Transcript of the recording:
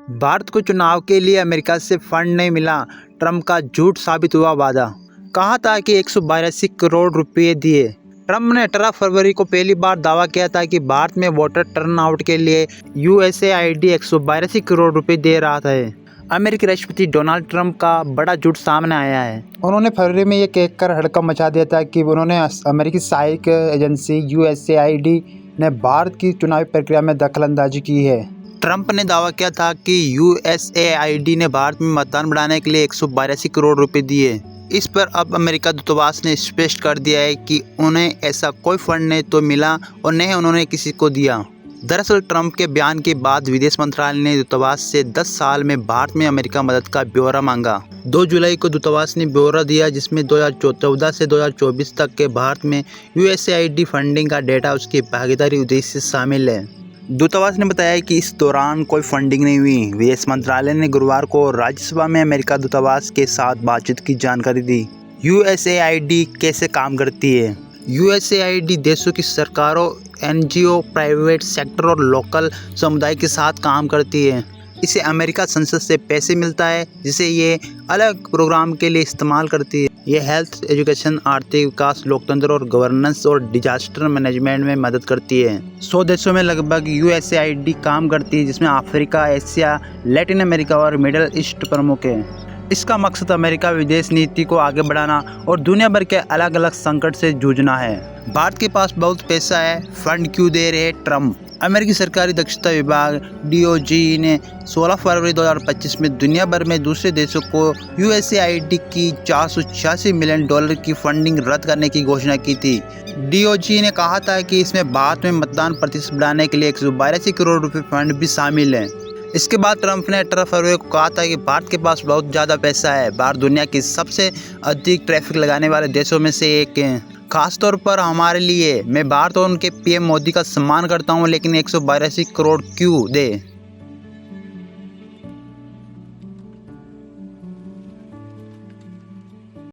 भारत को चुनाव के लिए अमेरिका से फंड नहीं मिला, ट्रंप का झूठ साबित हुआ वादा। कहा था कि 182 करोड़ रुपए दिए। ट्रंप ने 18 फरवरी को पहली बार दावा किया था कि भारत में वोटर टर्नआउट के लिए यूएसएआईडी 182 करोड़ रुपए दे रहा था। अमेरिकी राष्ट्रपति डोनाल्ड ट्रंप का बड़ा झूठ सामने आया है। उन्होंने फरवरी में ये कहकर हड़कंप मचा दिया था कि उन्होंने अमेरिकी सहायक एजेंसी यूएसएआईडी ने भारत की चुनावी प्रक्रिया में दखलंदाजी की है। ट्रंप ने दावा किया था कि यूएसएआईडी ने भारत में मतदान बढ़ाने के लिए 182 करोड़ रुपए दिए। इस पर अब अमेरिका दूतावास ने स्पष्ट कर दिया है कि उन्हें ऐसा कोई फंड नहीं तो मिला और न उन्होंने किसी को दिया। दरअसल ट्रंप के बयान के बाद विदेश मंत्रालय ने दूतावास से 10 साल में भारत में अमेरिका मदद का ब्यौरा मांगा। 2 जुलाई को दूतावास ने ब्यौरा दिया, जिसमें 2014 से 2024 तक के भारत में यूएसएआईडी फंडिंग का डेटा उसकी भागीदारी उद्देश्य शामिल है। दूतावास ने बताया कि इस दौरान कोई फंडिंग नहीं हुई। विदेश मंत्रालय ने गुरुवार को राज्यसभा में अमेरिका दूतावास के साथ बातचीत की जानकारी दी। यूएसएआईडी कैसे काम करती है? यूएसएआईडी देशों की सरकारों, एनजीओ, प्राइवेट सेक्टर और लोकल समुदाय के साथ काम करती है। इसे अमेरिका संसद से पैसे मिलता है, जिसे ये अलग प्रोग्राम के लिए इस्तेमाल करती है। ये हेल्थ, एजुकेशन, आर्थिक विकास, लोकतंत्र और गवर्नेंस और डिजास्टर मैनेजमेंट में मदद करती है। 100 देशों में लगभग यूएसएआईडी काम करती है, जिसमें अफ्रीका, एशिया, लैटिन अमेरिका और मिडिल ईस्ट प्रमुख है। इसका मकसद अमेरिका विदेश नीति को आगे बढ़ाना और दुनिया भर के अलग अलग संकट से जूझना है। भारत के पास बहुत पैसा है, फंड क्यों दे रहे ट्रंप? अमेरिकी सरकारी दक्षता विभाग डीओजी ने 16 फरवरी 2025 में दुनिया भर में दूसरे देशों को यूएसएआईडी की $486 मिलियन की फंडिंग रद्द करने की घोषणा की थी। डीओजी ने कहा था कि इसमें भारत में मतदान प्रतिशत बढ़ाने के लिए 182 करोड़ रुपए फंड भी शामिल है। इसके बाद ट्रंप ने 18 फरवरी को कहा था कि भारत के पास बहुत ज़्यादा पैसा है। भारत दुनिया की सबसे अधिक ट्रैफिक लगाने वाले देशों में से एक है। खासतौर पर हमारे लिए। मैं भारत और उनके पीएम मोदी का सम्मान करता हूं, लेकिन 182 करोड़ क्यों दे?